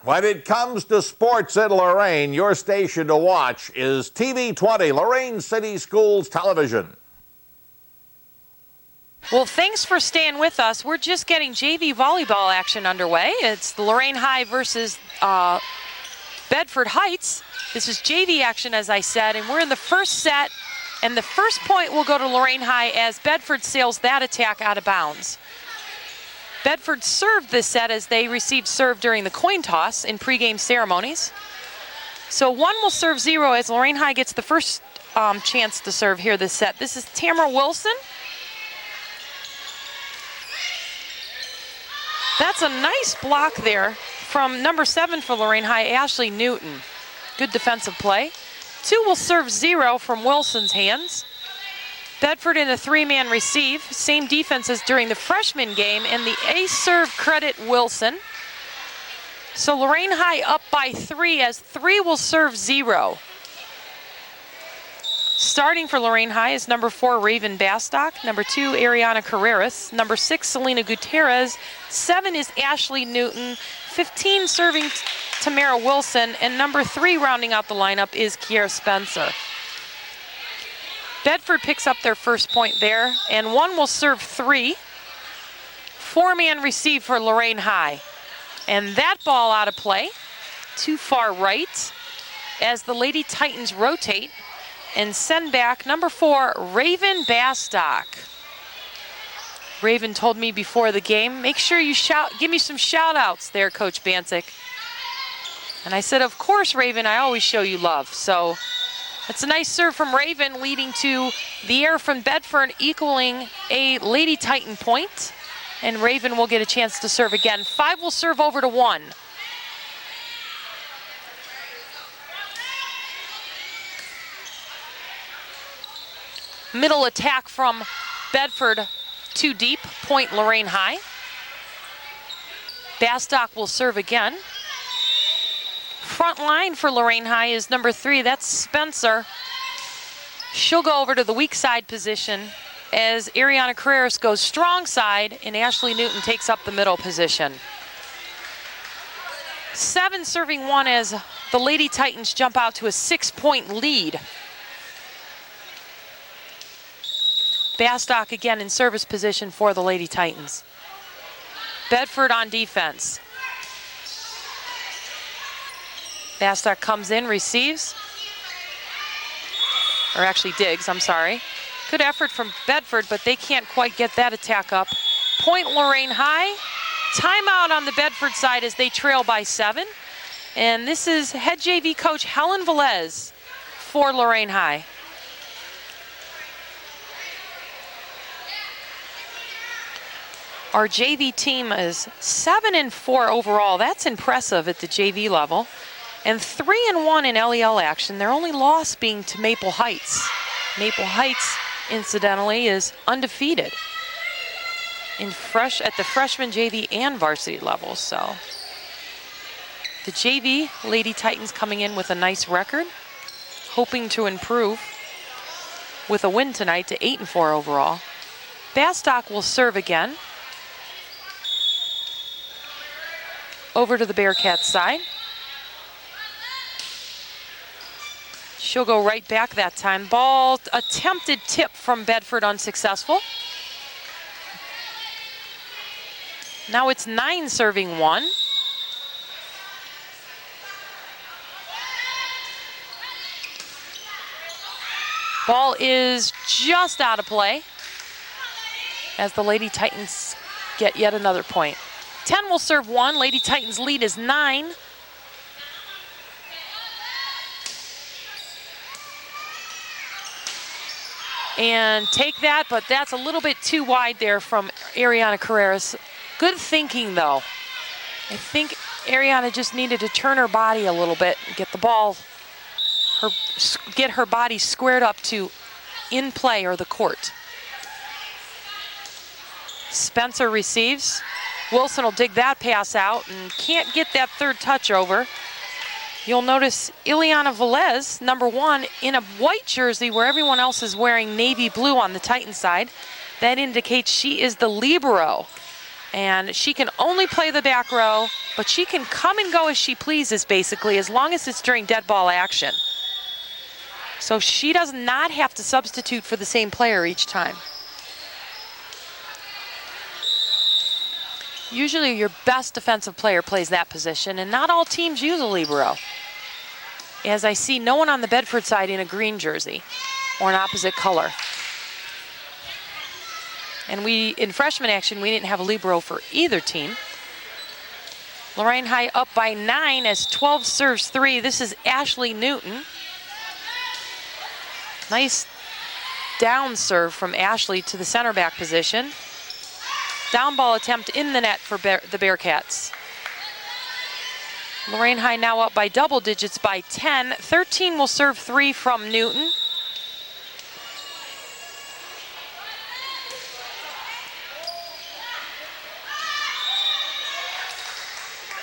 When it comes to sports in Lorain, your station to watch is TV 20, Lorain City Schools Television. Well, thanks for staying with us. We're just getting JV volleyball action underway. It's the Lorain High versus Bedford Heights. This is JV action, as I said, and we're in the first set, and the first point will go to Lorain High as Bedford sails that attack out of bounds. Bedford served this set as they received serve during the coin toss in pregame ceremonies. So one will serve 0 as Lorain High gets the first chance to serve here this set. This is Tamara Wilson. That's a nice block there from number 7 for Lorain High, Ashley Newton. Good defensive play. 2 will serve 0 from Wilson's hands. Bedford in a 3-man receive, same defense as during the freshman game, and the ace serve credit Wilson. So Lorain High up by 3 as 3 will serve 0. Starting for Lorain High is number 4, Raven Bastock, number 2, Ariana Carreras, number 6, Selena Gutierrez, 7 is Ashley Newton, 15 serving Tamara Wilson, and number 3 rounding out the lineup is Kiera Spencer. Bedford picks up their first point there, and 1 will serve 3. 4-man receive for Lorain High. And that ball out of play, too far right, as the Lady Titans rotate and send back number 4, Raven Bastock. Raven told me before the game, make sure you give me some shout outs there, Coach Bancic. And I said, of course, Raven, I always show you love. So it's a nice serve from Raven, leading to the air from Bedford, equaling a Lady Titan point. And Raven will get a chance to serve again. 5 will serve over to 1. Middle attack from Bedford, too deep, point Lorain High. Bastock will serve again. Front line for Lorain High is number 3, that's Spencer. She'll go over to the weak side position as Ariana Carreras goes strong side and Ashley Newton takes up the middle position. 7 serving 1 as the Lady Titans jump out to a 6-point lead. Bastock again in service position for the Lady Titans. Bedford on defense. Bastock comes in, receives. Or actually digs, I'm sorry. Good effort from Bedford, but they can't quite get that attack up. Point Lorain High. Timeout on the Bedford side as they trail by 7. And this is head JV coach Helen Velez for Lorain High. Our JV team is 7-4 overall. That's impressive at the JV level. And 3-1 in LEL action. Their only loss being to Maple Heights. Maple Heights, incidentally, is undefeated at the freshman, JV, and varsity levels. So the JV Lady Titans coming in with a nice record, hoping to improve with a win tonight to 8-4 overall. Bastock will serve again. Over to the Bearcats side. She'll go right back that time. Ball attempted tip from Bedford, unsuccessful. Now it's 9 serving 1. Ball is just out of play as the Lady Titans get yet another point. 10 will serve 1. Lady Titans lead is 9. And take that, but that's a little bit too wide there from Ariana Carreras. Good thinking, though. I think Ariana just needed to turn her body a little bit and get the ball, get her body squared up to in play or the court. Spencer receives. Wilson will dig that pass out and can't get that third touch over. You'll notice Ileana Velez, number 1, in a white jersey where everyone else is wearing navy blue on the Titan side. That indicates she is the libero And she can only play the back row, but she can come and go as she pleases, basically, as long as it's during dead ball action. So she does not have to substitute for the same player each time. Usually your best defensive player plays that position, and not all teams use a libero. As I see no one on the Bedford side in a green jersey or an opposite color. And in freshman action, we didn't have a libero for either team. Lorain High up by 9 as 12 serves 3. This is Ashley Newton. Nice down serve from Ashley to the center back position. Down ball attempt in the net for the Bearcats. Lorain High now up by double digits by 10. 13 will serve 3 from Newton.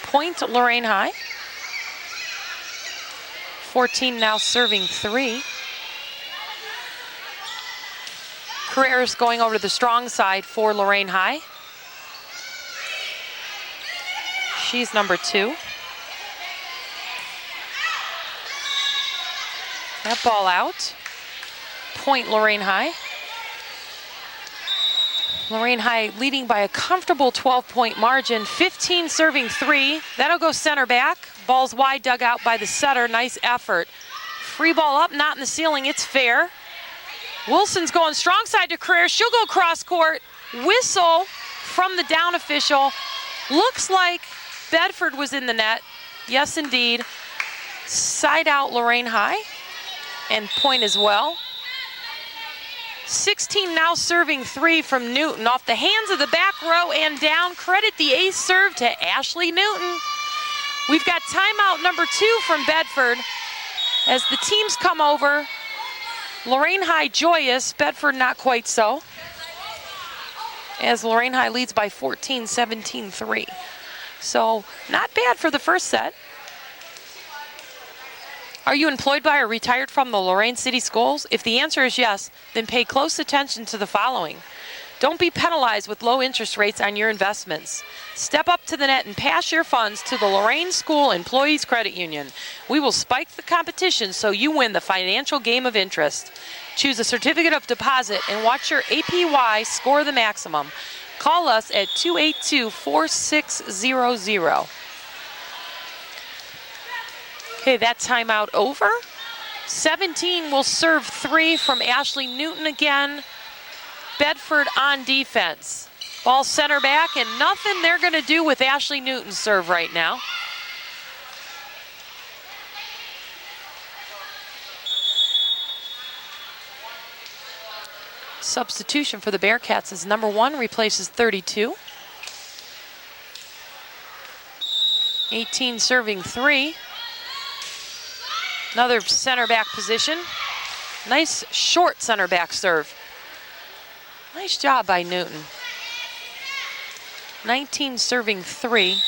Point Lorain High. 14 now serving 3. Carreras going over to the strong side for Lorain High. She's number 2. That ball out. Point Lorain High. Lorain High leading by a comfortable 12-point margin. 15 serving 3. That'll go center back. Ball's wide, dug out by the setter. Nice effort. Free ball up, not in the ceiling. It's fair. Wilson's going strong side to Carreras. She'll go cross court. Whistle from the down official. Looks like Bedford was in the net. Yes, indeed. Side out Lorain High. And point as well. 16 now serving 3 from Newton. Off the hands of the back row and down. Credit the ace serve to Ashley Newton. We've got timeout number 2 from Bedford. As the teams come over, Lorain High joyous, Bedford not quite so. As Lorain High leads by 14, 17-3. So not bad for the first set. Are you employed by or retired from the Lorain City Schools? If the answer is yes, then pay close attention to the following. Don't be penalized with low interest rates on your investments. Step up to the net and pass your funds to the Lorain School Employees Credit Union. We will spike the competition so you win the financial game of interest. Choose a certificate of deposit and watch your APY score the maximum. Call us at 282-4600. Okay, that timeout over. 17 will serve 3 from Ashley Newton again. Bedford on defense. Ball center back, and nothing they're going to do with Ashley Newton's serve right now. Substitution for the Bearcats is number 1, replaces 32. 18 serving 3. Another center back position. Nice short center back serve. Nice job by Newton. 19 serving 3.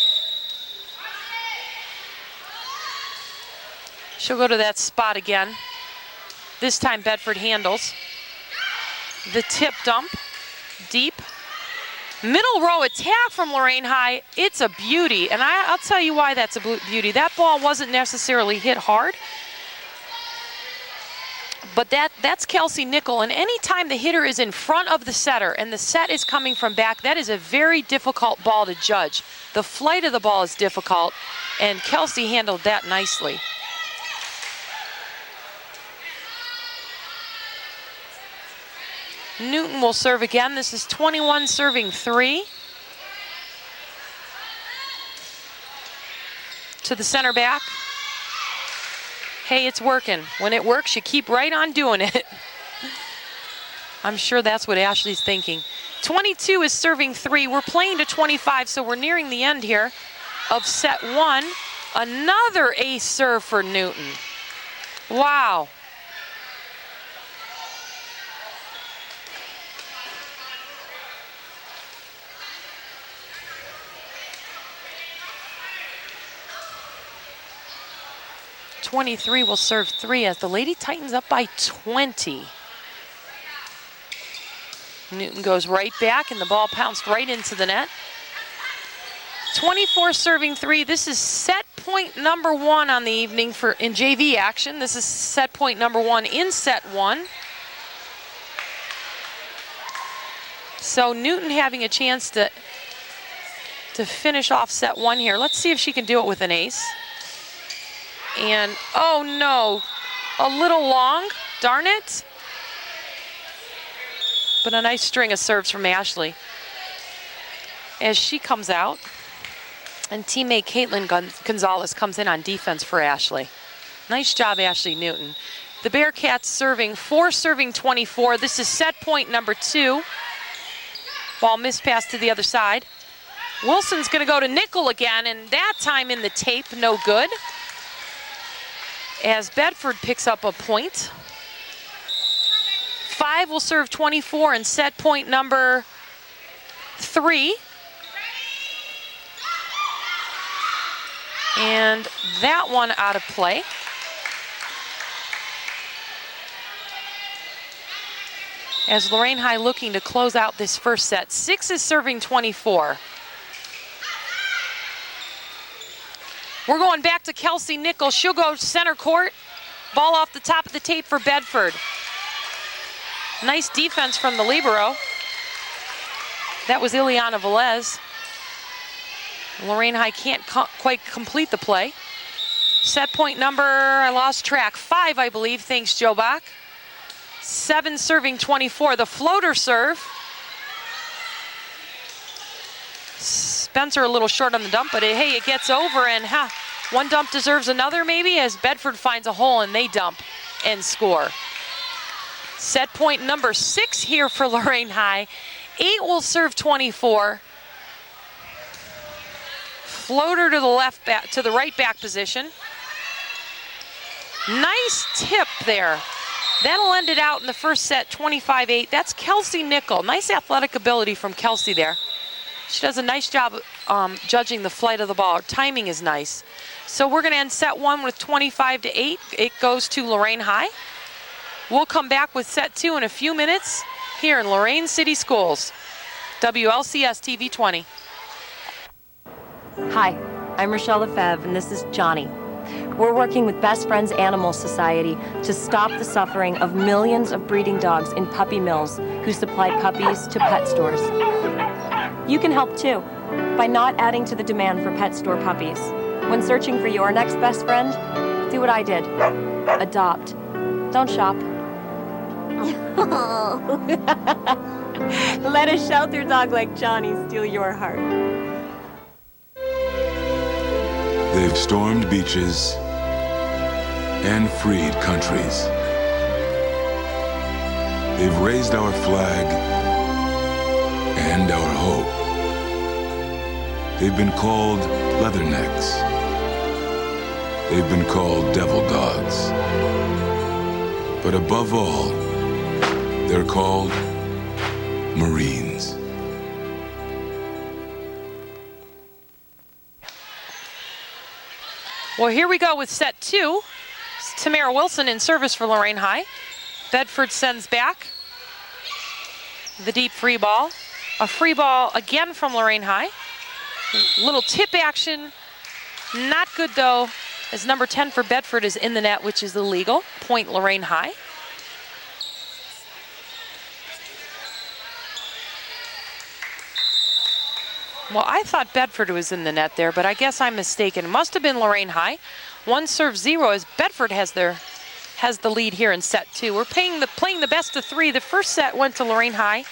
She'll go to that spot again. This time Bedford handles. The tip dump, deep. Middle row attack from Lorain High. It's a beauty, and I'll tell you why that's a beauty. That ball wasn't necessarily hit hard. But that's Kelsey Nickel, and anytime the hitter is in front of the setter and the set is coming from back, that is a very difficult ball to judge. The flight of the ball is difficult, and Kelsey handled that nicely. Newton will serve again. This is 21 serving 3. To the center back. Hey, it's working. When it works, you keep right on doing it. I'm sure that's what Ashley's thinking. 22 is serving 3. We're playing to 25, so we're nearing the end here of set 1. Another ace serve for Newton. Wow. .23 will serve 3 as the Lady Titans up by 20. Newton goes right back and the ball pounced right into the net. 24 serving 3. This is set point number 1 on the evening in JV action. This is set point number 1 in set 1. So Newton having a chance to finish off set 1 here. Let's see if she can do it with an ace. And, oh no, a little long, darn it. But a nice string of serves from Ashley. As she comes out, and teammate Caitlin Gonzalez comes in on defense for Ashley. Nice job, Ashley Newton. The Bearcats serving 4 serving 24. This is set point number 2. Ball missed pass to the other side. Wilson's going to go to nickel again, and that time in the tape, no good. As Bedford picks up a point. 5 will serve 24 in set point number 3. And that one out of play. As Lorain High looking to close out this first set. 6 is serving 24. We're going back to Kelsey Nichols. She'll go center court. Ball off the top of the tape for Bedford. Nice defense from the libero. That was Ileana Velez. Lorain High can't quite complete the play. Set point number, I lost track, 5, I believe. Thanks, Joe Bach. 7 serving 24. The floater serve. Spencer a little short on the dump, but hey, it gets over, and one dump deserves another maybe, as Bedford finds a hole and they dump and score. Set point number 6 here for Lorain High. 8 will serve 24. Floater to the left back, to the right back position. Nice tip there. That'll end it out in the first set, 25-8. That's Kelsey Nickel. Nice athletic ability from Kelsey there. She does a nice job judging the flight of the ball. Timing is nice. So we're going to end set 1 with 25-8. It goes to Lorain High. We'll come back with set 2 in a few minutes here in Lorain City Schools. WLCS TV 20. Hi, I'm Rochelle Lefebvre, and this is Johnny. We're working with Best Friends Animal Society to stop the suffering of millions of breeding dogs in puppy mills who supply puppies to pet stores. You can help too, by not adding to the demand for pet store puppies. When searching for your next best friend, do what I did. Adopt. Don't shop. Let a shelter dog like Johnny steal your heart. They've stormed beaches and freed countries. They've raised our flag and our hope. They've been called leathernecks. They've been called devil dogs. But above all, they're called Marines. Well, here we go with set 2. It's Tamara Wilson in service for Lorain High. Bedford sends back the deep free ball. A free ball again from Lorain High. Little tip action. Not good though, as number 10 for Bedford is in the net, which is illegal. Point Lorain High. Well, I thought Bedford was in the net there, but I guess I'm mistaken. It must have been Lorain High. 1 serve 0 as Bedford has the lead here in set 2. We're playing the best of 3. The first set went to Lorain High.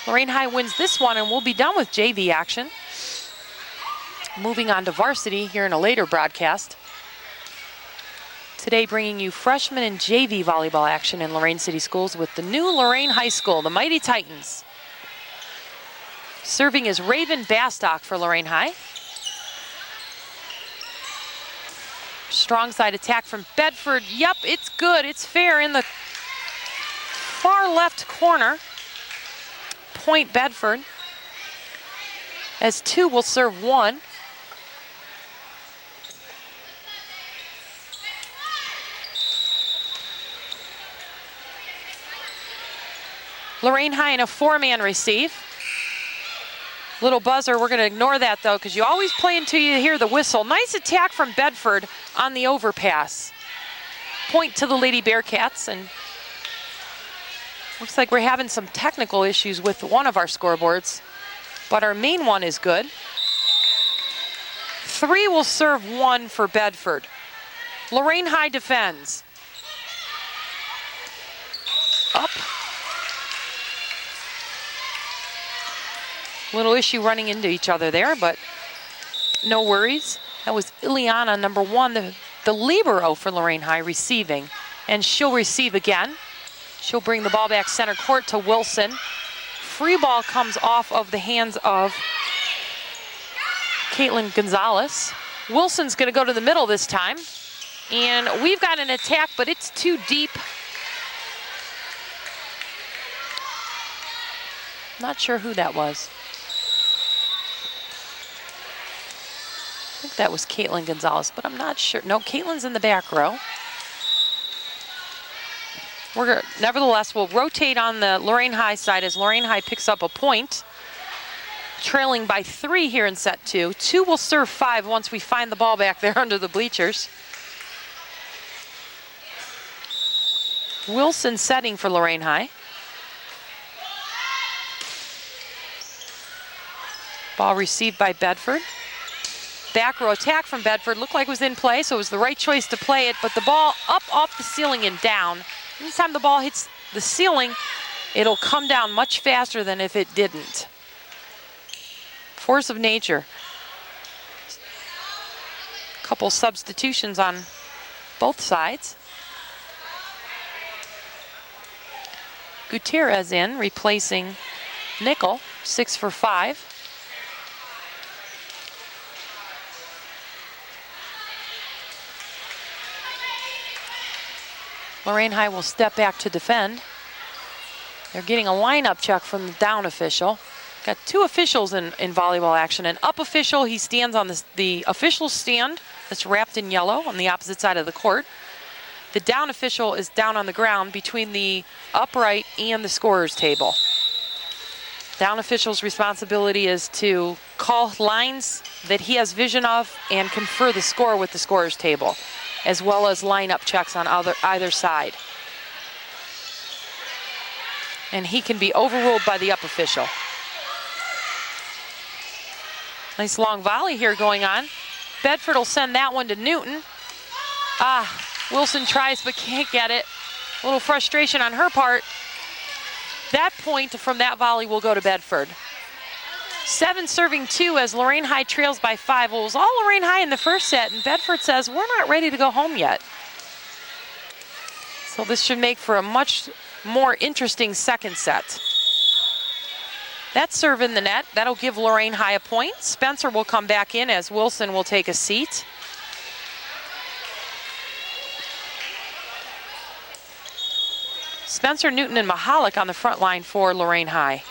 Lorain High wins this one, and we'll be done with JV action. Moving on to varsity here in a later broadcast. Today bringing you freshman and JV volleyball action in Lorain City Schools with the new Lorain High School, the Mighty Titans. Serving is Raven Bastock for Lorain High. Strong side attack from Bedford. Yep, it's good, it's fair in the far left corner. Point Bedford. As 2 will serve 1. Lorain High in a 4-man receive. Little buzzer. We're going to ignore that, though, because you always play until you hear the whistle. Nice attack from Bedford on the overpass. Point to the Lady Bearcats, and looks like we're having some technical issues with one of our scoreboards, but our main one is good. 3 will serve 1 for Bedford. Lorain High defends. Up. Little issue running into each other there, but no worries. That was Ileana, number 1, the libero for Lorain High, receiving. And she'll receive again. She'll bring the ball back center court to Wilson. Free ball comes off of the hands of Caitlin Gonzalez. Wilson's going to go to the middle this time. And we've got an attack, but it's too deep. Not sure who that was. I think that was Caitlin Gonzalez, but I'm not sure. No, Caitlin's in the back row. Nevertheless, we'll rotate on the Lorain High side as Lorain High picks up a point. Trailing by 3 here in set 2. 2 will serve 5 once we find the ball back there under the bleachers. Wilson setting for Lorain High. Ball received by Bedford. Back row attack from Bedford. Looked like it was in play, so it was the right choice to play it, but the ball up off the ceiling and down. Anytime the ball hits the ceiling, it'll come down much faster than if it didn't. Force of nature. Couple substitutions on both sides. Gutierrez in, replacing Nickel, 6 for 5. Lorain High will step back to defend. They're getting a lineup check from the down official. Got 2 officials in volleyball action. An up official, he stands on the official stand that's wrapped in yellow on the opposite side of the court. The down official is down on the ground between the upright and the scorer's table. Down official's responsibility is to call lines that he has vision of and confer the score with the scorer's table, as well as lineup checks on either side. And he can be overruled by the up official. Nice long volley here going on. Bedford will send that one to Newton. Wilson tries but can't get it. A little frustration on her part. That point from that volley will go to Bedford. 7 serving 2 as Lorain High trails by 5. Well, it was all Lorain High in the first set, and Bedford says, we're not ready to go home yet. So this should make for a much more interesting second set. That serve in the net, that'll give Lorain High a point. Spencer will come back in as Wilson will take a seat. Spencer, Newton, and Mahalik on the front line for Lorain High.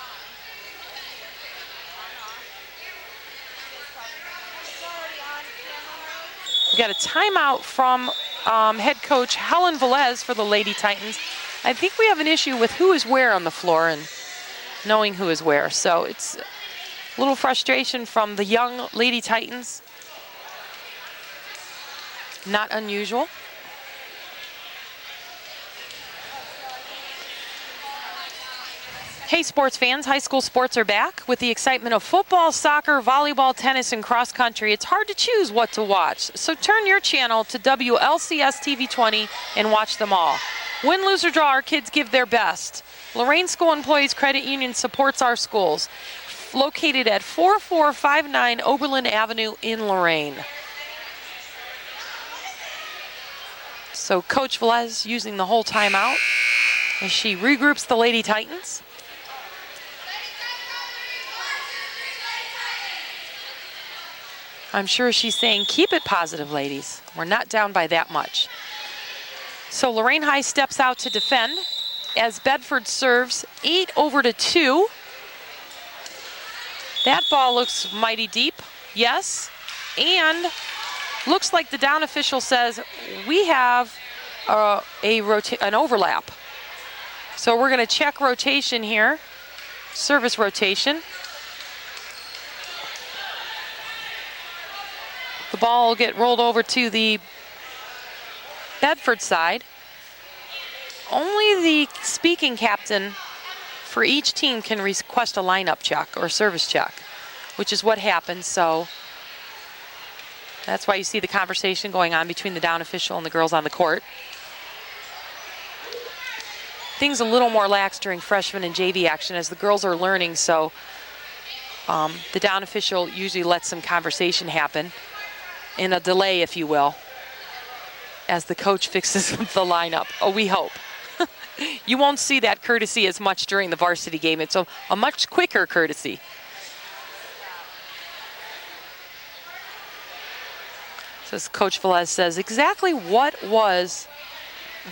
We got a timeout from head coach Helen Velez for the Lady Titans. I think we have an issue with who is where on the floor and knowing who is where. So it's a little frustration from the young Lady Titans. Not unusual. Hey sports fans, high school sports are back. With the excitement of football, soccer, volleyball, tennis, and cross country, it's hard to choose what to watch. So turn your channel to WLCS TV 20 and watch them all. Win, lose, or draw, our kids give their best. Lorain School Employees Credit Union supports our schools. Located at 4459 Oberlin Avenue in Lorain. So Coach Velez using the whole timeout as she regroups the Lady Titans. I'm sure she's saying, keep it positive, ladies. We're not down by that much. So Lorain High steps out to defend as Bedford serves 8-2. That ball looks mighty deep, yes. And looks like the down official says we have an overlap. So we're going to check rotation here, service rotation. ball will get rolled over to the Bedford side. Only the speaking captain for each team can request a lineup check or service check, which is what happened. So that's why you see the conversation going on between the down official and the girls on the court. Things a little more lax during freshman and JV action as the girls are learning, so the down official usually lets some conversation happen in a delay, if you will, as the coach fixes the lineup. Oh, we hope. You won't see that courtesy as much during the varsity game. It's a much quicker courtesy. So as Coach Velez says, exactly what was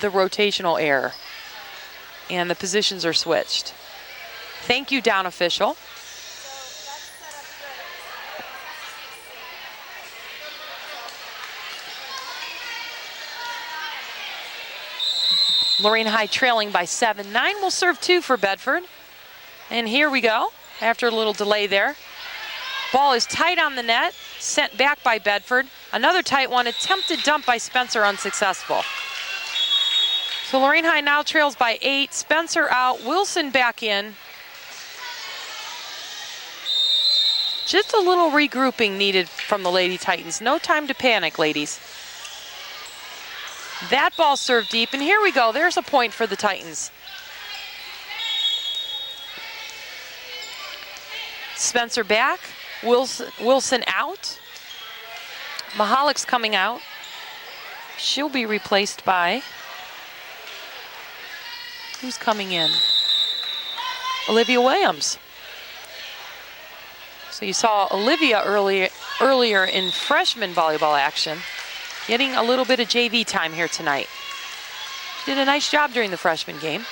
the rotational error? And the positions are switched. Thank you, down official. Lorain High trailing by 7. 9 will serve 2 for Bedford. And here we go, after a little delay there. Ball is tight on the net, sent back by Bedford. Another tight one, attempted dump by Spencer, unsuccessful. So Lorain High now trails by 8. Spencer out, Wilson back in. Just a little regrouping needed from the Lady Titans. No time to panic, ladies. That ball served deep, and here we go. There's a point for the Titans. Spencer back, Wilson out. Mahalik's coming out. She'll be replaced by, who's coming in? Olivia Williams. So you saw Olivia earlier in freshman volleyball action, getting a little bit of JV time here tonight. She did a nice job during the freshman game.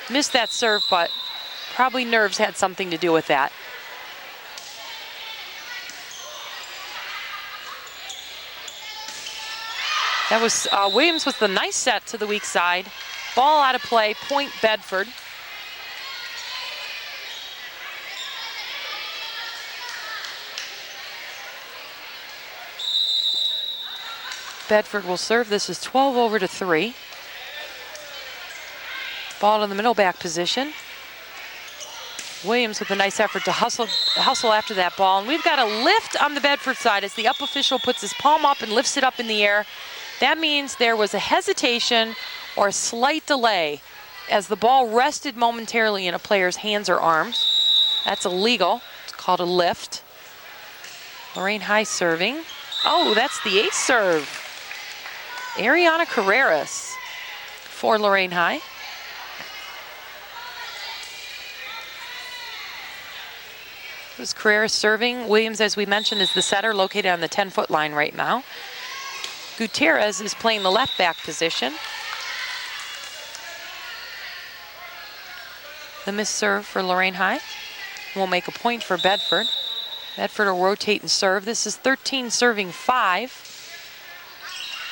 Missed that serve, but probably nerves had something to do with that. That was Williams with the nice set to the weak side. Ball out of play, point Bedford. Bedford will serve. This is 12 over to 3. Ball in the middle back position. Williams with a nice effort to hustle after that ball. And we've got a lift on the Bedford side as the up official puts his palm up and lifts it up in the air. That means there was a hesitation or a slight delay as the ball rested momentarily in a player's hands or arms. That's illegal. It's called a lift. Lorain High serving. Oh, that's the ace serve. Ariana Carreras for Lorain High. It was Carreras serving. Williams, as we mentioned, is the setter located on the 10-foot line right now. Gutierrez is playing the left back position. The missed serve for Lorain High will make a point for Bedford. Bedford will rotate and serve. This is 13 serving 5.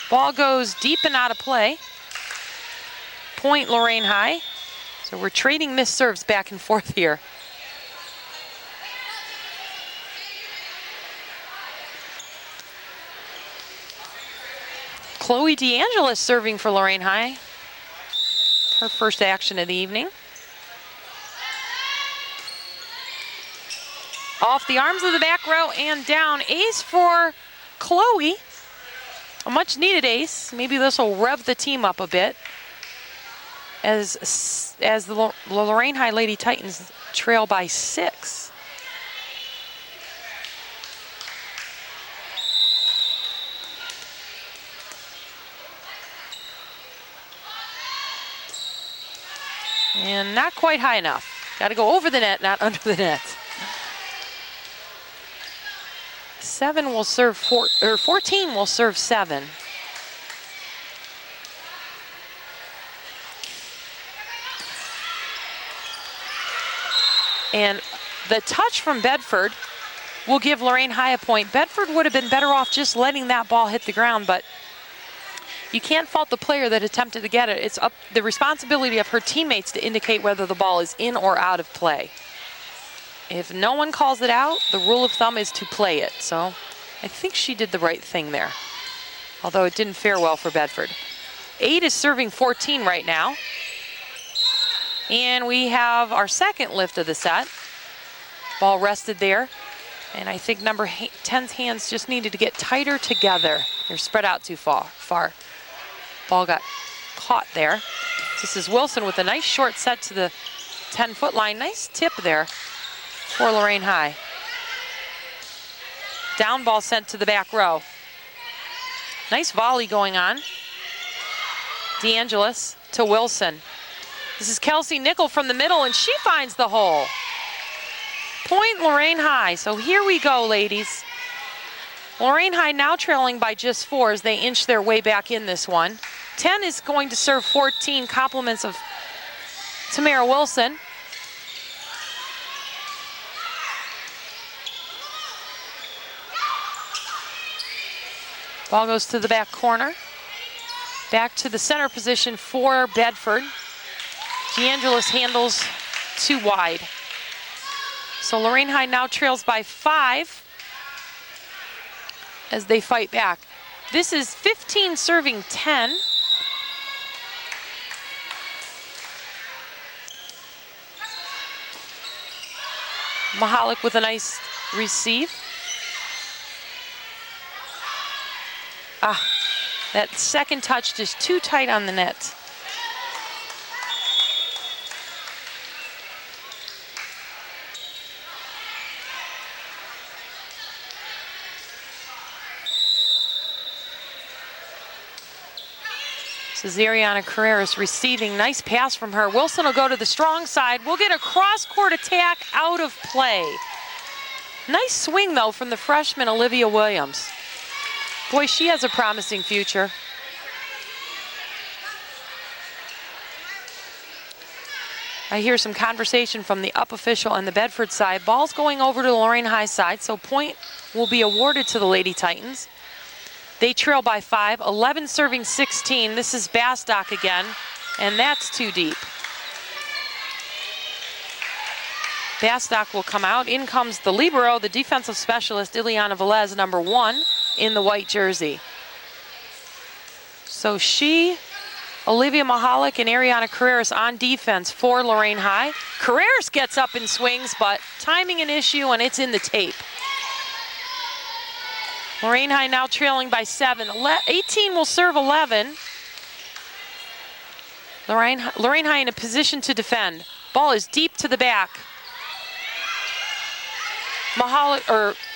Ball goes deep and out of play. Point Lorain High. So we're trading missed serves back and forth here. Chloe DeAngelis serving for Lorain High. Her first action of the evening. Off the arms of the back row and down. Ace for Chloe. A much needed ace. Maybe this will rev the team up a bit as the Lorain High Lady Titans trail by 6. And not quite high enough. Got to go over the net, not under the net. 7 will serve 14 will serve 7. And the touch from Bedford will give Lorain High a point. Bedford would have been better off just letting that ball hit the ground, but you can't fault the player that attempted to get it. It's up the responsibility of her teammates to indicate whether the ball is in or out of play. If no one calls it out, the rule of thumb is to play it. So I think she did the right thing there, although it didn't fare well for Bedford. 8 is serving 14 right now. And we have our second lift of the set. Ball rested there. And I think number 10's hands just needed to get tighter together. They're spread out too far. Ball got caught there. This is Wilson with a nice short set to the 10-foot line. Nice tip there for Lorain High. Down ball sent to the back row. Nice volley going on. DeAngelis to Wilson. This is Kelsey Nickel from the middle, and she finds the hole. Point Lorain High. So here we go, ladies. Lorain High now trailing by just 4 as they inch their way back in this one. 10 is going to serve 14, compliments of Tamara Wilson. Ball goes to the back corner. Back to the center position for Bedford. DeAngelis handles too wide. So Lorain High now trails by 5 as they fight back. This is 15 serving 10. Mahalik with a nice receive. That second touch just too tight on the net. This is Ariana Carreras receiving. Nice pass from her. Wilson will go to the strong side. We'll get a cross-court attack out of play. Nice swing, though, from the freshman Olivia Williams. Boy, she has a promising future. I hear some conversation from the up official on the Bedford side. Ball's going over to the Lorain High side, so point will be awarded to the Lady Titans. They trail by 5, 11 serving 16. This is Bastock again, and that's too deep. Bastock will come out. In comes the libero, the defensive specialist, Ileana Velez, number 1 in the white jersey. So she, Olivia Mahalik, and Ariana Carreras on defense for Lorain High. Carreras gets up and swings, but timing an issue, and it's in the tape. Lorain High now trailing by 7. 18 will serve 11. Lorain High in a position to defend. Ball is deep to the back.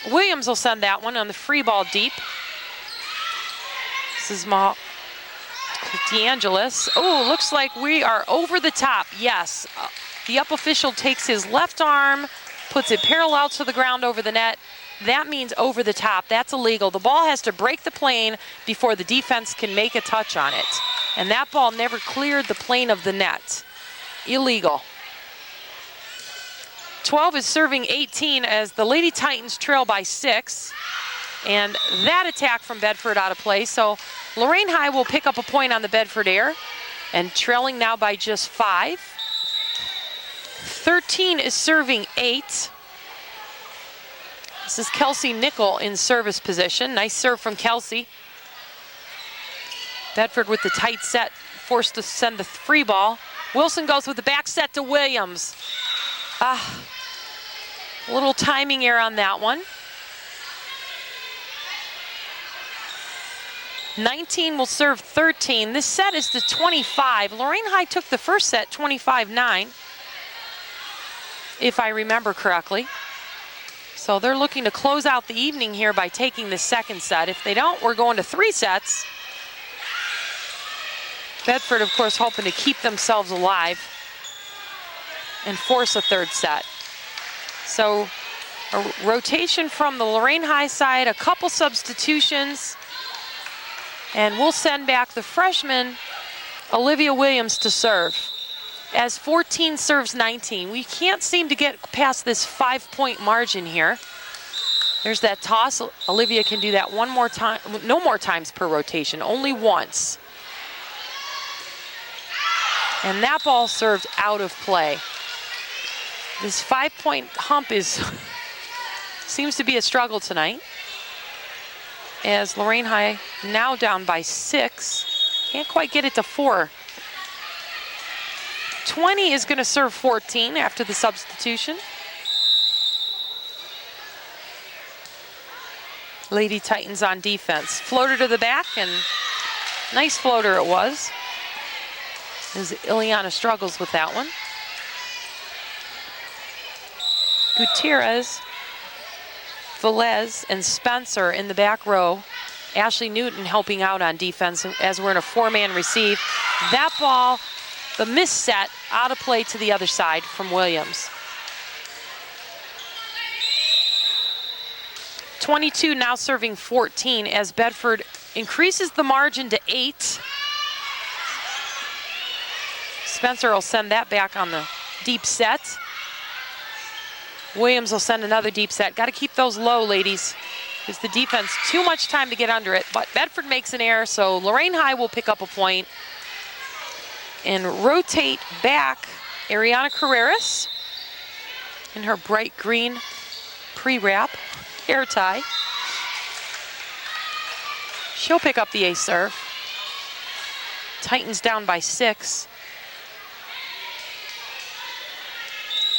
Williams will send that one on the free ball deep. This is DeAngelis. Oh, looks like we are over the top. Yes, the up official takes his left arm, puts it parallel to the ground over the net. That means over the top. That's illegal. The ball has to break the plane before the defense can make a touch on it. And that ball never cleared the plane of the net. Illegal. 12 is serving 18 as the Lady Titans trail by 6. And that attack from Bedford out of play. So Lorain High will pick up a point on the Bedford air and trailing now by just 5. 13 is serving 8. This is Kelsey Nickel in service position. Nice serve from Kelsey. Bedford with the tight set, forced to send the free ball. Wilson goes with the back set to Williams. A little timing error on that one. 19 will serve 13. This set is to 25. Lorain High took the first set 25-9, if I remember correctly. So they're looking to close out the evening here by taking the second set. If they don't, we're going to 3 sets. Bedford, of course, hoping to keep themselves alive and force a third set. So a rotation from the Lorain High side, a couple substitutions, and we'll send back the freshman, Olivia Williams, to serve. As 14 serves 19. We can't seem to get past this 5-point margin here. There's that toss. Olivia can do that one more time, no more times per rotation, only once. And that ball served out of play. This 5-point hump seems to be a struggle tonight. as Lorain High now down by 6. Can't quite get it to 4. 20 is going to serve 14 after the substitution. Lady Titans on defense. Floater to the back, and nice floater it was, as Ileana struggles with that one. Gutierrez, Velez, and Spencer in the back row. Ashley Newton helping out on defense as we're in a 4-man receive. That ball, the misset, out of play to the other side from Williams. 22 now serving 14 as Bedford increases the margin to 8. Spencer will send that back on the deep set. Williams will send another deep set. Got to keep those low, ladies. Gives the defense too much time to get under it. But Bedford makes an error, so Lorain High will pick up a point. And rotate back Ariana Carreras in her bright green pre-wrap hair tie. She'll pick up the ace serve. Titans down by 6.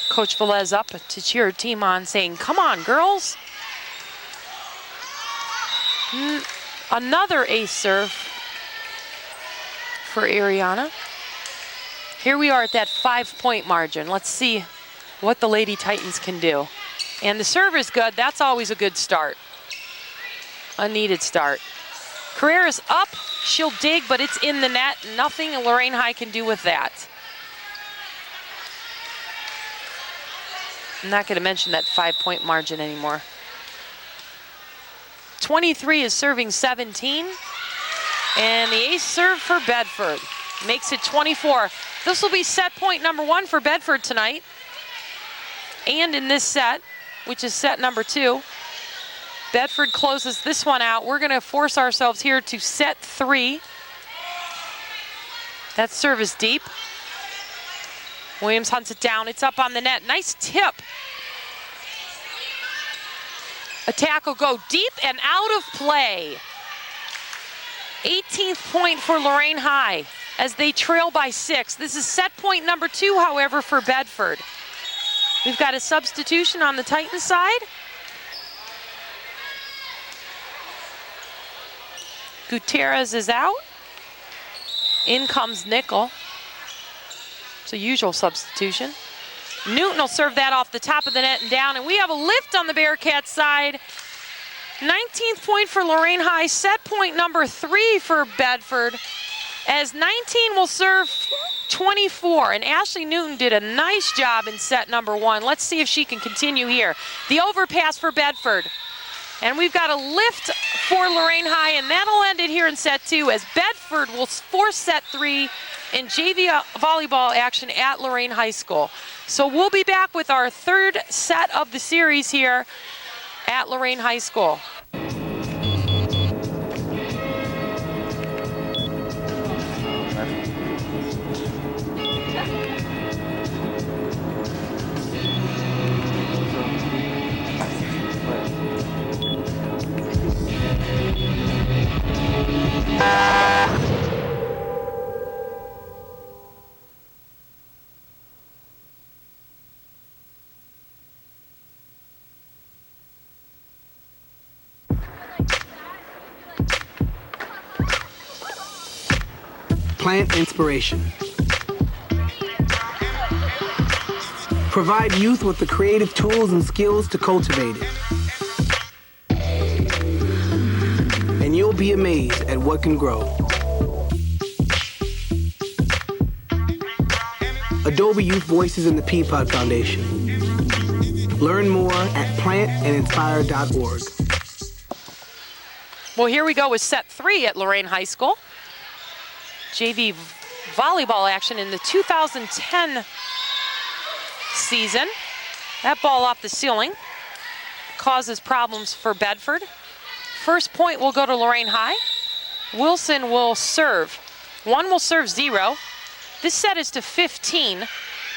Coach Velez up to cheer her team on, saying, "Come on, girls." Another ace serve for Ariana. Here we are at that 5-point margin. Let's see what the Lady Titans can do. And the serve is good. That's always a good start. A needed start. Carrera's up. She'll dig, but it's in the net. Nothing Lorain High can do with that. I'm not going to mention that 5-point margin anymore. 23 is serving 17. And the ace serve for Bedford makes it 24. This will be set point number 1 for Bedford tonight. And in this set, which is set number 2, Bedford closes this one out. We're going to force ourselves here to set 3. That serve is deep. Williams hunts it down. It's up on the net. Nice tip. Attack will go deep and out of play. 18th point for Lorain High as they trail by 6. This is set point number 2, however, for Bedford. We've got a substitution on the Titan side. Gutierrez is out. In comes Nickel. It's a usual substitution. Newton will serve that off the top of the net and down, and we have a lift on the Bearcats side. 19th point for Lorain High, set point number 3 for Bedford, as 19 will serve 24, and Ashley Newton did a nice job in set number 1. Let's see if she can continue here. The overpass for Bedford, and we've got a lift for Lorain High, and that'll end it here in set 2 as Bedford will force set 3 in JV volleyball action at Lorain High School. So we'll be back with our 3rd set of the series here at Lorain High School. Plant inspiration. Provide youth with the creative tools and skills to cultivate it. And you'll be amazed at what can grow. Adobe Youth Voices and the Peapod Foundation. Learn more at plantandinspire.org. Well, here we go with set 3 at Lorain High School. JV volleyball action in the 2010 season. That ball off the ceiling causes problems for Bedford. First point will go to Lorain High. Wilson will serve. 1 will serve 0. This set is to 15.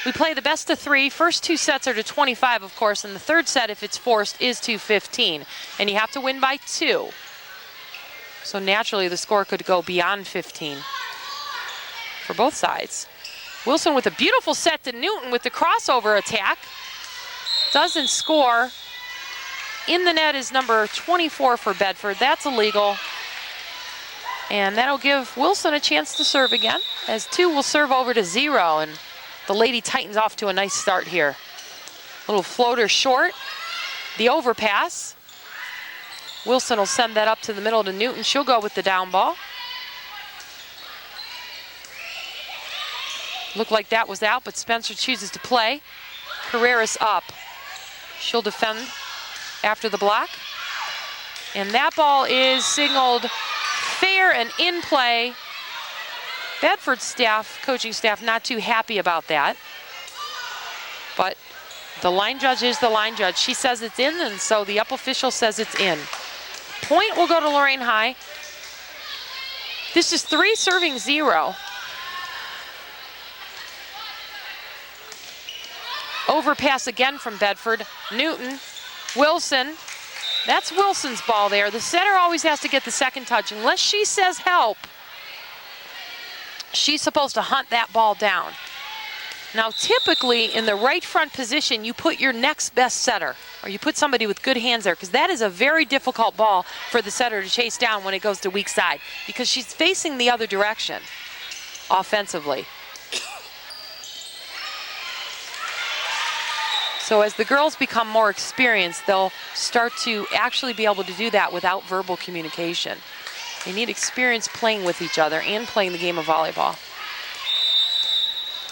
We play the best of 3. First 2 sets are to 25, of course, and the 3rd set, if it's forced, is to 15. And you have to win by 2. So naturally the score could go beyond 15 for both sides. Wilson with a beautiful set to Newton with the crossover attack. Doesn't score. In the net is number 24 for Bedford. That's illegal. And that'll give Wilson a chance to serve again, as 2 will serve over to 0, and the Lady Titans off to a nice start here. Little floater short, the overpass. Wilson will send that up to the middle to Newton. She'll go with the down ball. Looked like that was out, but Spencer chooses to play. Carreras up. She'll defend after the block. And that ball is signaled fair and in play. Bedford staff, coaching staff, not too happy about that. But the line judge is the line judge. She says it's in, and so the up official says it's in. Point will go to Lorain High. This is 3 serving 0. Overpass again from Bedford. Newton, Wilson. That's Wilson's ball there. The setter always has to get the second touch. Unless she says help, she's supposed to hunt that ball down. Now, typically in the right front position, you put your next best setter, or you put somebody with good hands there, because that is a very difficult ball for the setter to chase down when it goes to weak side, because she's facing the other direction offensively. So as the girls become more experienced, they'll start to actually be able to do that without verbal communication. They need experience playing with each other and playing the game of volleyball.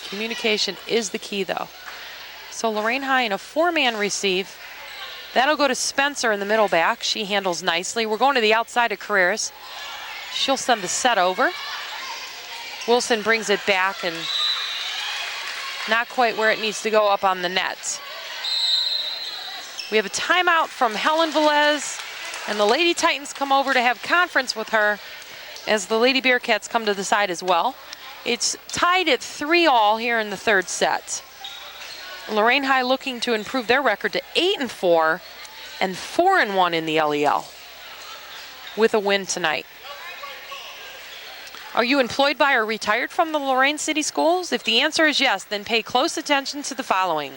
Communication is the key, though. So Lorain High in a 4-man receive. That'll go to Spencer in the middle back. She handles nicely. We're going to the outside of Carreras. She'll send the set over. Wilson brings it back, and not quite where it needs to go up on the net. We have a timeout from Helen Velez, and the Lady Titans come over to have conference with her as the Lady Bearcats come to the side as well. It's tied at 3-all here in the third set. Lorain High looking to improve their record to 8-4 and 4-1 in the LEL with a win tonight. Are you employed by or retired from the Lorain City Schools? If the answer is yes, then pay close attention to the following.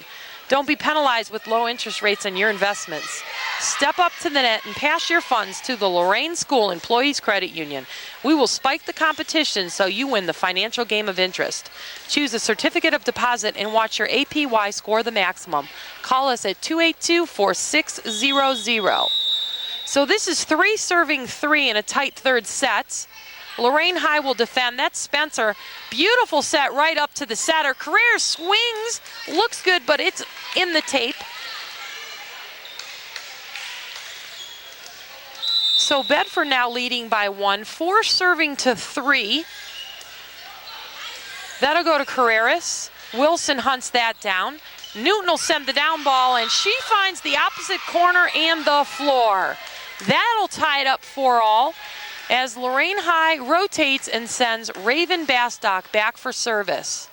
Don't be penalized with low interest rates on your investments. Step up to the net and pass your funds to the Lorain School Employees Credit Union. We will spike the competition so you win the financial game of interest. Choose a certificate of deposit and watch your APY score the maximum. Call us at 282-4600. So this is 3 serving 3 in a tight third set. Lorain High will defend. That's Spencer. Beautiful set right up to the setter. Career swings. Looks good, but it's in the tape. So Bedford now leading by 1. 4 serving to 3. That'll go to Carreras. Wilson hunts that down. Newton will send the down ball, and she finds the opposite corner and the floor. That'll tie it up 4-all. As Lorain High rotates and sends Raven Bastock back for service.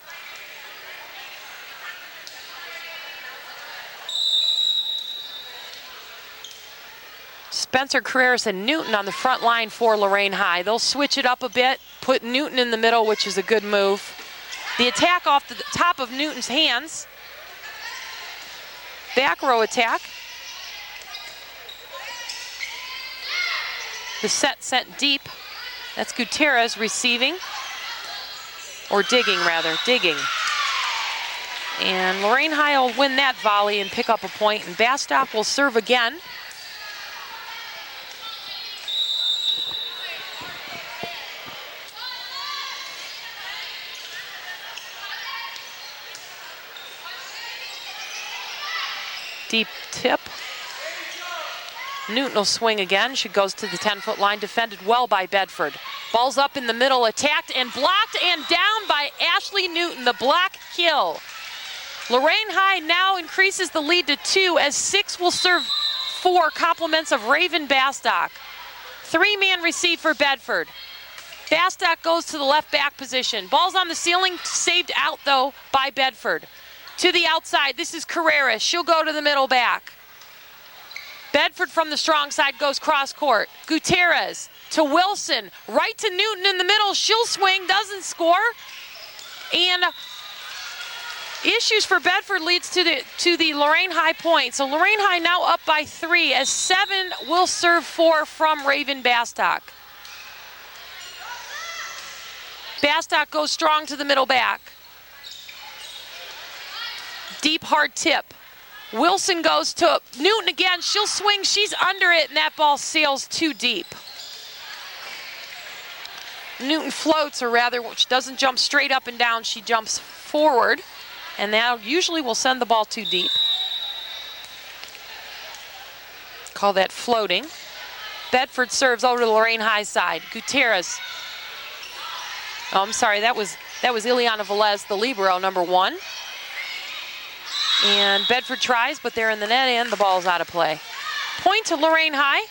Spencer, Carreras, and Newton on the front line for Lorain High. They'll switch it up a bit, put Newton in the middle, which is a good move. The attack off the top of Newton's hands. Back row attack. The set sent deep. That's Gutierrez receiving. Or digging, rather. Digging. And Lorain High will win that volley and pick up a point. And Bastock will serve again. Deep tip. Newton will swing again. She goes to the 10-foot line, defended well by Bedford. Ball's up in the middle, attacked and blocked and down by Ashley Newton, the block kill. Lorain High now increases the lead to 2 as 6 will serve 4, compliments of Raven Bastock. 3-man receive for Bedford. Bastock goes to the left back position. Ball's on the ceiling, saved out though by Bedford. To the outside, this is Carreras. She'll go to the middle back. Bedford from the strong side goes cross court. Gutierrez to Wilson, right to Newton in the middle. She'll swing, doesn't score. And issues for Bedford leads to the Lorain High point. So Lorain High now up by 3 as 7 will serve 4 from Raven Bastock. Bastock goes strong to the middle back. Deep hard tip. Wilson goes to Newton again. She'll swing. She's under it, and that ball sails too deep. Newton floats, or rather, she doesn't jump straight up and down. She jumps forward, and that usually will send the ball too deep. Call that floating. Bedford serves over to the Lorain High side. Gutierrez. Oh, I'm sorry. That was Ileana Velez, the libero, number 1. And Bedford tries, but they're in the net and the ball's out of play. Point to Lorain High.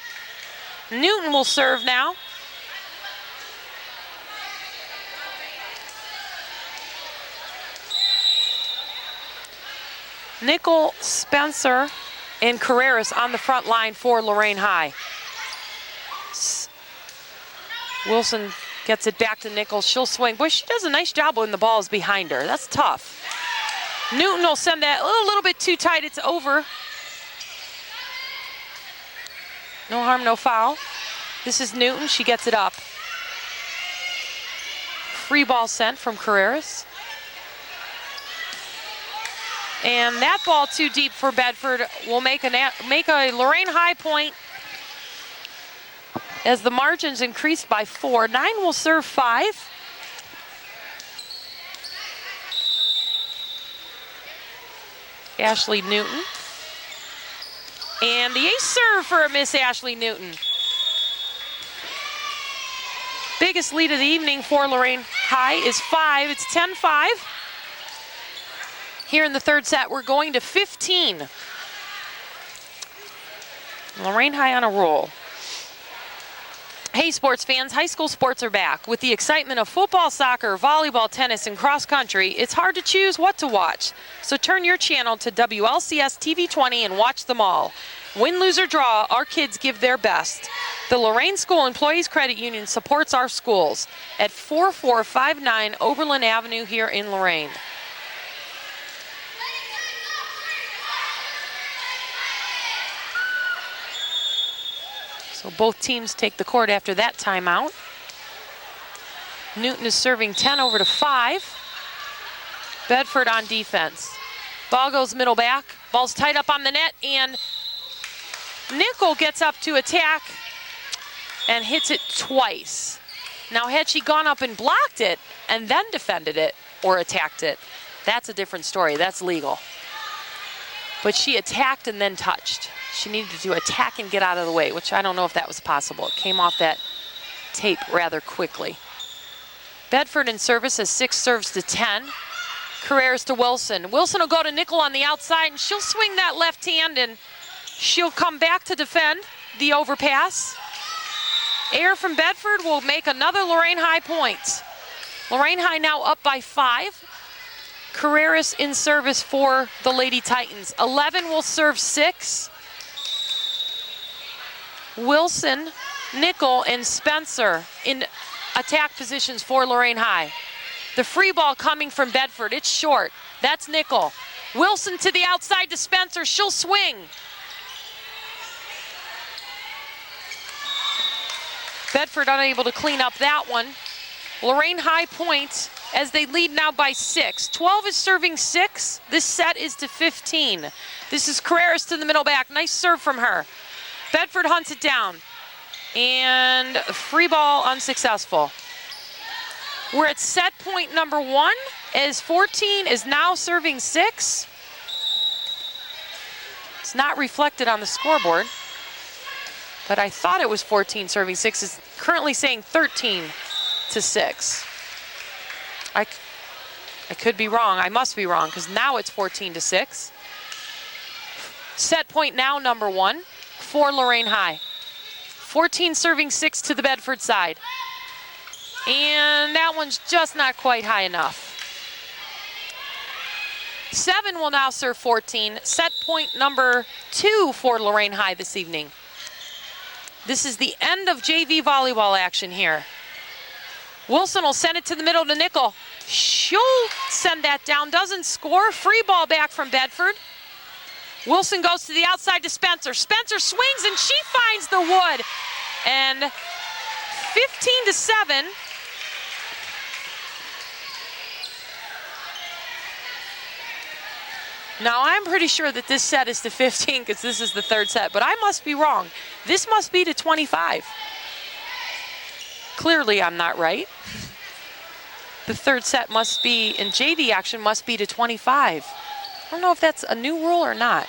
Newton will serve now. Nickel, Spencer, and Carreras on the front line for Lorain High. Wilson gets it back to Nickel. She'll swing. Boy, she does a nice job when the ball is behind her. That's tough. Newton will send that a little bit too tight. It's over. No harm, no foul. This is Newton. She gets it up. Free ball sent from Carreras. And that ball too deep for Bedford will make a Lorain High point as the margins increased by 4. 9 will serve 5. Ashley Newton. And the ace serve for Miss Ashley Newton. Biggest lead of the evening for Lorain High is 5. It's 10-5. Here in the third set, we're going to 15. Lorain High on a roll. Hey sports fans, high school sports are back. With the excitement of football, soccer, volleyball, tennis, and cross country, it's hard to choose what to watch. So turn your channel to WLCS TV 20 and watch them all. Win, lose, or draw, our kids give their best. The Lorain School Employees Credit Union supports our schools at 4459 Oberlin Avenue here in Lorain. So both teams take the court after that timeout. Newton is serving 10 over to 5. Bedford on defense. Ball goes middle back. Ball's tight up on the net, and Nickel gets up to attack and hits it twice. Now, had she gone up and blocked it and then defended it or attacked it, that's a different story. That's legal. But she attacked and then touched. She needed to attack and get out of the way, which I don't know if that was possible. It came off that tape rather quickly. Bedford in service as 6 serves to 10. Carreras to Wilson. Wilson will go to Nickel on the outside, and she'll swing that left hand, and she'll come back to defend the overpass. Air from Bedford will make another Lorain High point. Lorain High now up by 5. Carreras in service for the Lady Titans. 11 will serve 6. Wilson, Nickel, and Spencer in attack positions for Lorain High. The free ball coming from Bedford. It's short. That's Nickel. Wilson to the outside to Spencer. She'll swing. Bedford unable to clean up that one. Lorain High point as they lead now by 6. 12 is serving 6. This set is to 15. This is Carreras to the middle back. Nice serve from her. Bedford hunts it down. And free ball unsuccessful. We're at set point number 1 as 14 is now serving 6. It's not reflected on the scoreboard, but I thought it was 14 serving 6. It's currently saying 13 to 6. I could be wrong. I must be wrong because now it's 14 to 6. Set point now number 1 for Lorain High. 14 serving 6 to the Bedford side. And that one's just not quite high enough. 7 will now serve 14. Set point number 2 for Lorain High this evening. This is the end of JV volleyball action here. Wilson will send it to the middle to Nickel. She'll send that down, doesn't score. Free ball back from Bedford. Wilson goes to the outside to Spencer. Spencer swings and she finds the wood. And 15-7. Now, I'm pretty sure that this set is to 15 because this is the third set, but I must be wrong. This must be to 25. Clearly, I'm not right. The third set must be, in JV action, must be to 25. I don't know if that's a new rule or not.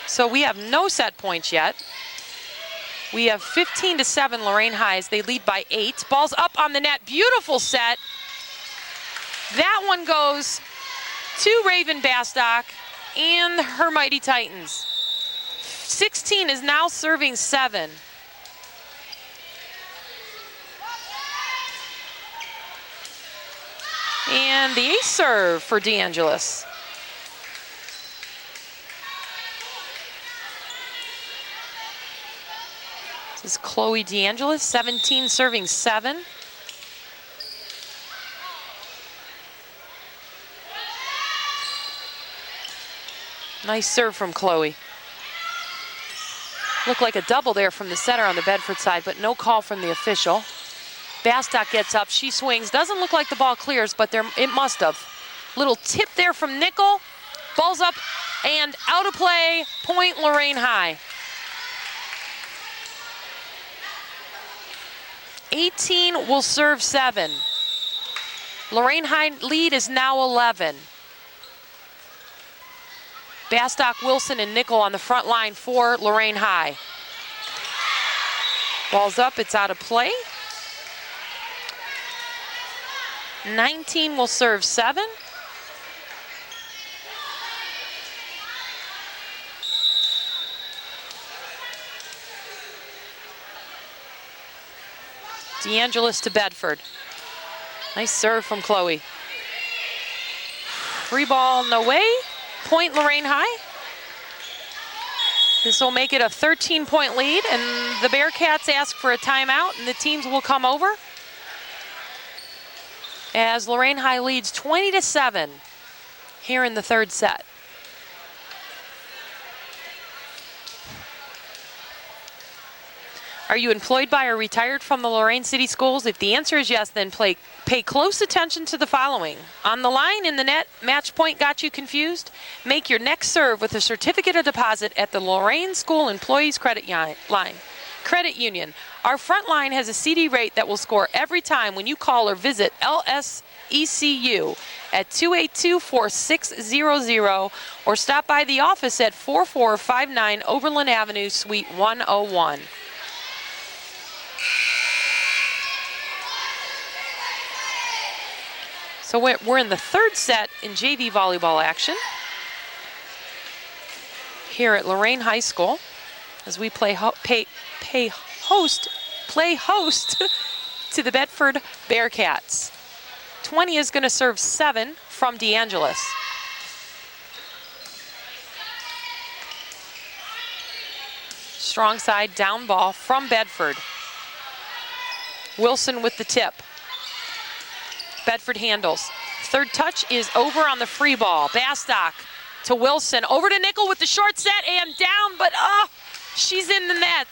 So we have no set points yet. We have 15-7 Lorain High. They lead by 8. Ball's up on the net. Beautiful set. That one goes to Raven Bastock and her Mighty Titans. 16 is now serving 7. And the ace serve for DeAngelis. This is Chloe DeAngelis, 17 serving 7. Nice serve from Chloe. Looked like a double there from the setter on the Bedford side, but no call from the official. Bastock gets up, she swings. Doesn't look like the ball clears, but it must have. Little tip there from Nickel. Ball's up and out of play. Point Lorain High. 18 will serve 7. Lorain High lead is now 11. Bastock, Wilson, and Nickel on the front line for Lorain High. Ball's up, it's out of play. 19 will serve 7. DeAngelis to Bedford. Nice serve from Chloe. Free ball, no way. Point Lorain High. This will make it a 13-point lead, and the Bearcats ask for a timeout, and the teams will come over. As Lorain High leads 20-7 here in the third set. Are you employed by or retired from the Lorain City Schools? If the answer is yes, then pay close attention to the following. On the line, in the net, match point got you confused? Make your next serve with a certificate of deposit at the Lorain School Employees Credit Union. Our front line has a CD rate that will score every time when you call or visit LSECU at 282-4600 or stop by the office at 4459 Oberlin Avenue, Suite 101. So we're in the third set in JV volleyball action here at Lorain High School as we play host to the Bedford Bearcats. 20 is going to serve 7 from DeAngelis. Strong side down ball from Bedford. Wilson with the tip. Bedford handles. Third touch is over on the free ball. Bastock to Wilson. Over to Nickel with the short set and down, but she's in the net.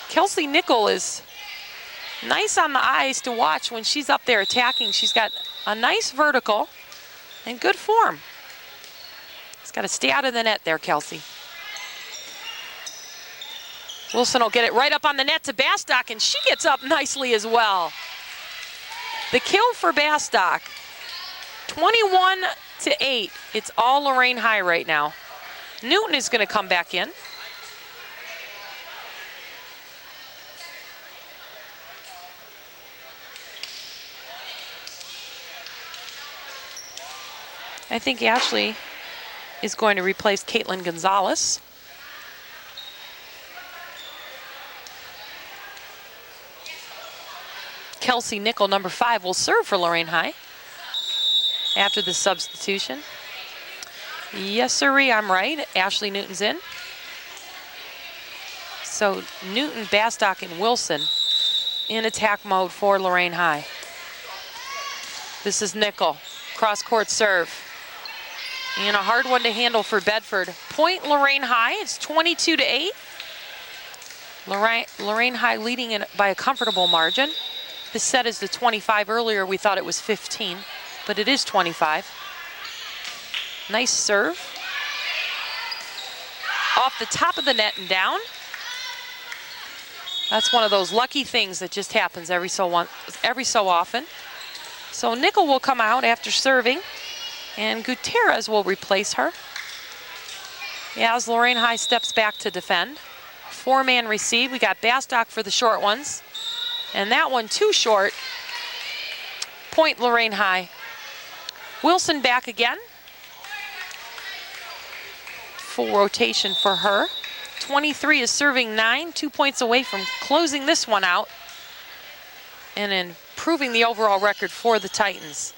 Kelsey Nickel is nice on the eyes to watch when she's up there attacking. She's got a nice vertical and good form. She's got to stay out of the net there, Kelsey. Wilson will get it right up on the net to Bastock, and she gets up nicely as well. The kill for Bastock. 21-8. It's all Lorain High right now. Newton is going to come back in. I think Ashley is going to replace Caitlin Gonzalez. Kelsey Nickel, number 5, will serve for Lorain High after the substitution. Yes, sirree, I'm right. Ashley Newton's in. So Newton, Bastock, and Wilson in attack mode for Lorain High. This is Nickel, cross-court serve. And a hard one to handle for Bedford. Point Lorain High, it's 22-8. Lorain High leading in by a comfortable margin. This set is the 25. Earlier we thought it was 15, but it is 25. Nice serve. Off the top of the net and down. That's one of those lucky things that just happens every so often. So Nickel will come out after serving, and Gutierrez will replace her as Lorain High steps back to defend. 4-man receive. We got Bastock for the short ones, and that one too short. Point Lorain High. Wilson back again. Full rotation for her. 23 is serving 9, 2 points away from closing this one out and improving the overall record for the Titans.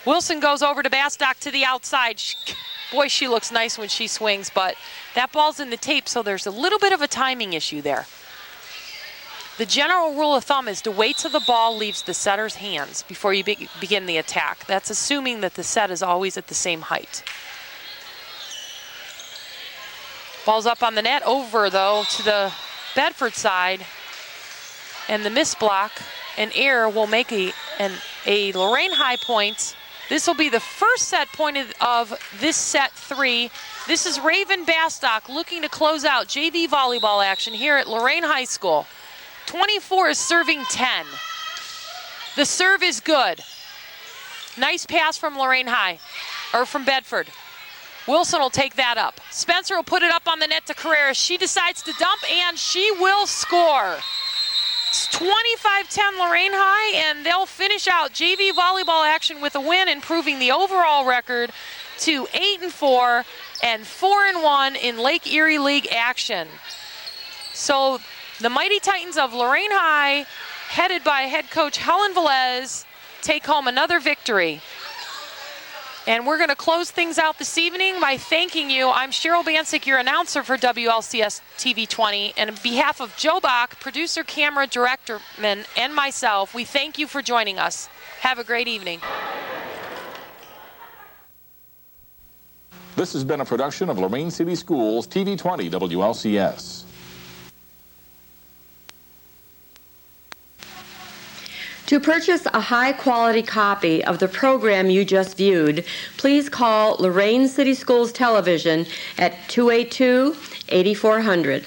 Wilson goes over to Bastock to the outside. Boy, she looks nice when she swings, but that ball's in the tape, so there's a little bit of a timing issue there. The general rule of thumb is to wait till the ball leaves the setter's hands before you begin the attack. That's assuming that the set is always at the same height. Ball's up on the net, over though to the Bedford side, and the miss block and error will make a Lorain High point. This will be the first set point of this set 3. This is Raven Bastock looking to close out JV volleyball action here at Lorain High School. 24 is serving 10. The serve is good. Nice pass from Lorain High, or from Bedford. Wilson will take that up. Spencer will put it up on the net to Carrera. She decides to dump, and she will score. It's 25-10 Lorain High, and they'll finish out JV volleyball action with a win, improving the overall record to 8-4 and 4-1 in Lake Erie League action. So the Mighty Titans of Lorain High, headed by head coach Helen Velez, take home another victory. And we're going to close things out this evening by thanking you. I'm Cheryl Bancic, your announcer for WLCS TV 20. And on behalf of Joe Bach, producer, camera, directorman, and myself, we thank you for joining us. Have a great evening. This has been a production of Lorain City Schools TV 20 WLCS. To purchase a high-quality copy of the program you just viewed, please call Lorain City Schools Television at 282-8400.